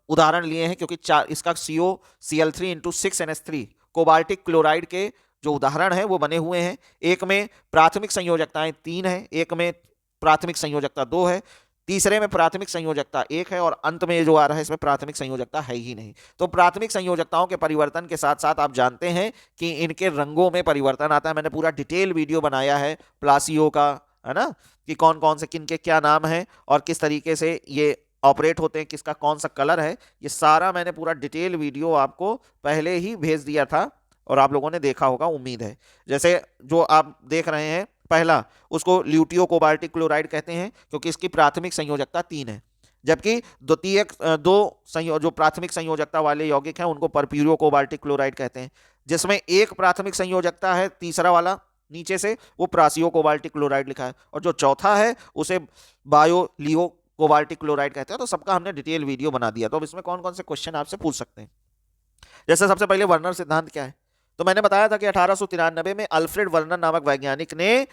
उदाहरण लिए हैं, क्योंकि इसका COCl3 × 6NH3 कोबाल्टिक क्लोराइड के जो उदाहरण है वो बने हुए हैं। एक में प्राथमिक संयोजकताएं 3 है, एक में प्राथमिक संयोजकता 2 है, तीसरे में प्राथमिक संयोजकता 1 है, और अंत में जो आ रहा है इसमें प्राथमिक संयोजकता है ही नहीं। तो प्राथमिक संयोजकताओं के परिवर्तन के साथ साथ आप जानते हैं कि इनके रंगों में परिवर्तन आता है। मैंने पूरा डिटेल वीडियो बनाया है प्लासियो का, है ना, कि कौन कौन से किन के क्या नाम है और किस तरीके से ये ऑपरेट होते हैं, किसका कौन सा कलर है, ये सारा मैंने पूरा डिटेल वीडियो आपको पहले ही भेज दिया था और आप लोगों ने देखा होगा, उम्मीद है। जैसे जो आप देख रहे हैं पहला, उसको ल्यूटियो कोबाल्टिक क्लोराइड कहते हैं, क्योंकि इसकी प्राथमिक संयोजकता 3 है, जबकि द्वितीयक जो प्राथमिक संयोजकता वाले यौगिक हैं उनको परप्यूरियो कोबाल्टिक क्लोराइड कहते हैं। जिसमें एक प्राथमिक संयोजकता है, तीसरा वाला नीचे से, वो प्रासियो कोबाल्टिक क्लोराइड लिखा है, और जो चौथा है उसे बायोलियो कोबाल्टिक क्लोराइड कहते हैं। तो सबका हमने डिटेल वीडियो बना दिया। तो अब इसमें कौन कौन से क्वेश्चन आपसे पूछ सकते हैं। जैसे सबसे पहले वर्नर सिद्धांत क्या है, तो मैंने बताया था कि 1893 में अल्फ्रेड वर्नर नामक वैज्ञानिक ने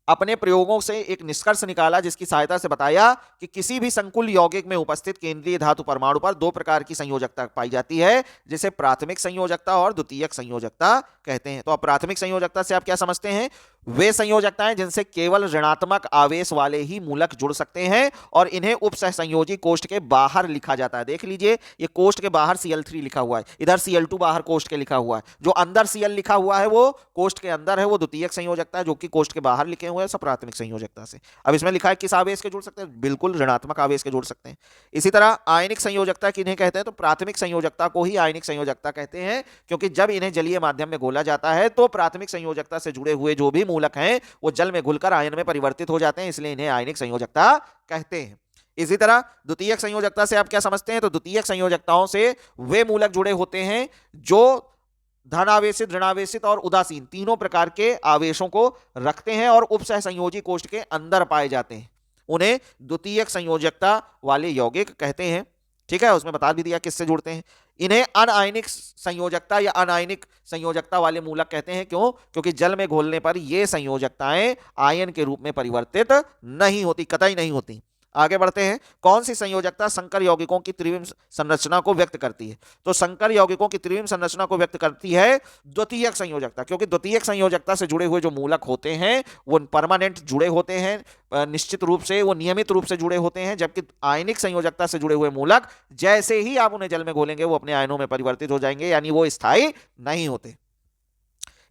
अपने प्रयोगों से एक निष्कर्ष निकाला, जिसकी सहायता से बताया कि किसी भी संकुल यौगिक में उपस्थित केंद्रीय धातु परमाणु पर 2 प्रकार की संयोजकता पाई जाती है, जिसे प्राथमिक संयोजकता और द्वितीयक संयोजकता कहते हैं। तो अब प्राथमिक संयोजकता से आप क्या समझते हैं, वे संयोजकताएं जिनसे केवल ऋणात्मक आवेश वाले ही मूलक जुड़ सकते हैं और इन्हें उप सहसंयोजी कोष्ठ के बाहर लिखा जाता है। देख लीजिए, ये कोष्ठ के बाहर Cl3 लिखा हुआ है, इधर Cl2 बाहर कोष्ठ के लिखा हुआ है, जो अंदर Cl लिखा हुआ है वो कोष्ठ के अंदर है, वो द्वितीयक संयोजकता है, जो कि कोष्ठ के बाहर लिखे हुए हैं सब प्राथमिक संयोजकता से। अब इसमें लिखा है किस आवेश के जुड़ सकते हैं, बिल्कुल ऋणात्मक आवेश के जुड़ सकते हैं। इसी तरह आयनिक संयोजकता किन्हें कहते हैं, तो प्राथमिक संयोजकता को ही आयनिक संयोजकता कहते हैं, क्योंकि जब इन्हें जलीय माध्यम में घोला जाता है तो प्राथमिक संयोजकता से जुड़े हुए जो भी मूलक हैं वो जल में घुलकर आयन में परिवर्तित हो जाते हैं, इसलिए इन्हें आयनिक संयोजकता कहते हैं। इसी तरह द्वितीयक संयोजकता से आप क्या समझते हैं, तो द्वितीयक संयोजकताओं से वे मूलक जुड़े होते हैं जो धनावेशित, ऋणावेशित और उदासीन तीनों प्रकार के आवेशों को रखते हैं और उप सहसंयोजी कोष्ठ के अंदर पाए जाते हैं। उन्हें द्वितीयक संयोजकता वाले यौगिक कहते हैं। ठीक है, उसमें बता भी दिया किससे जुड़ते हैं। इन्हें अनआयनिक संयोजकता या अनआयनिक संयोजकता वाले मूलक कहते हैं। क्यों? क्योंकि जल में घोलने पर ये संयोजकताएं आयन के रूप में परिवर्तित नहीं होती, कतई नहीं होती। आगे बढ़ते हैं, कौन सी संयोजकता संकर यौगिकों की त्रिविम संरचना को व्यक्त करती है, तो संकर यौगिकों की त्रिविम संरचना को व्यक्त करती है द्वितीयक संयोजकता, क्योंकि द्वितीयक संयोजकता से जुड़े हुए जो मूलक होते हैं वो परमानेंट जुड़े होते हैं, निश्चित रूप से वो नियमित रूप से जुड़े होते हैं, जबकि आयनिक संयोजकता से जुड़े हुए मूलक जैसे ही आप उन्हें जल में घोलेंगे वो अपने आयनों में परिवर्तित हो जाएंगे, यानी वो स्थायी नहीं होते।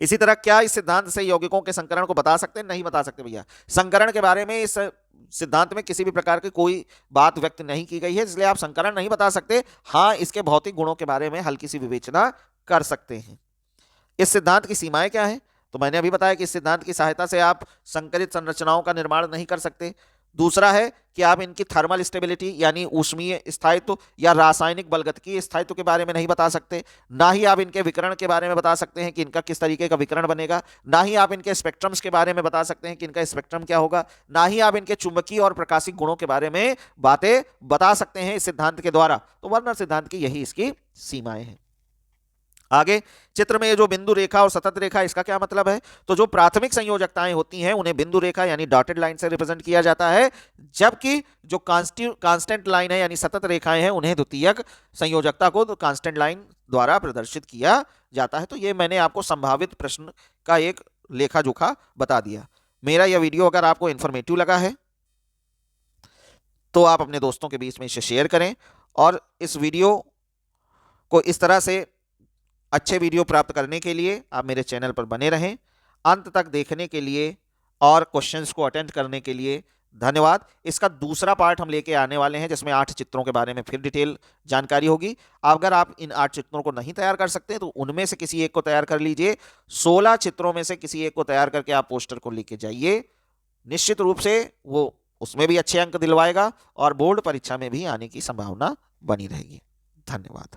इसी तरह क्या इस सिद्धांत से यौगिकों के संकरण को बता सकते हैं? नहीं बता सकते भैया। संकरण के बारे में इस सिद्धांत में किसी भी प्रकार की कोई बात व्यक्त नहीं की गई है, इसलिए आप संकरण नहीं बता सकते। हाँ, इसके भौतिक गुणों के बारे में हल्की सी विवेचना कर सकते हैं। इस सिद्धांत की सीमाएं क्या हैं, तो मैंने अभी बताया कि इस सिद्धांत की सहायता से आप संकरित संरचनाओं का निर्माण नहीं कर सकते। दूसरा है कि आप इनकी थर्मल स्टेबिलिटी यानी ऊष्मीय स्थायित्व या रासायनिक बलगतिकीय स्थायित्व के बारे में नहीं बता सकते, ना ही आप इनके विकिरण के बारे में बता सकते हैं कि इनका किस तरीके का विकिरण बनेगा, ना ही आप इनके स्पेक्ट्रम्स के बारे में बता सकते हैं कि इनका स्पेक्ट्रम क्या होगा, ना ही आप इनके चुंबकीय और प्रकाशिक गुणों के बारे में बातें बता सकते हैं इस सिद्धांत के द्वारा। तो वर्नर सिद्धांत की यही इसकी सीमाएं हैं। आगे चित्र में ये जो बिंदु रेखा और सतत रेखा, इसका क्या मतलब है? तो जो प्राथमिक संयोजकताएं होती हैं उन्हें बिंदु रेखा यानी डॉटेड लाइन से रिप्रेजेंट किया जाता है, जबकि जो कांस्टेंट लाइन है यानी सतत रेखाएं हैं उन्हें द्वितीयक संयोजकता को कांस्टेंट लाइन द्वारा प्रदर्शित किया जाता है। तो ये मैंने आपको संभावित प्रश्न का एक लेखा जोखा बता दिया। मेरा यह वीडियो अगर आपको इंफॉर्मेटिव लगा है तो आप अपने दोस्तों के बीच में इसे शेयर करें, और इस वीडियो को इस तरह से अच्छे वीडियो प्राप्त करने के लिए आप मेरे चैनल पर बने रहें। अंत तक देखने के लिए और क्वेश्चंस को अटेंड करने के लिए धन्यवाद। इसका दूसरा पार्ट हम लेके आने वाले हैं जिसमें 8 चित्रों के बारे में फिर डिटेल जानकारी होगी। अगर आप इन 8 चित्रों को नहीं तैयार कर सकते तो उनमें से किसी एक को तैयार कर लीजिए। 16 चित्रों में से किसी एक को तैयार करके आप पोस्टर को लेके जाइए। निश्चित रूप से वो उसमें भी अच्छे अंक दिलवाएगा और बोर्ड परीक्षा में भी आने की संभावना बनी रहेगी। धन्यवाद।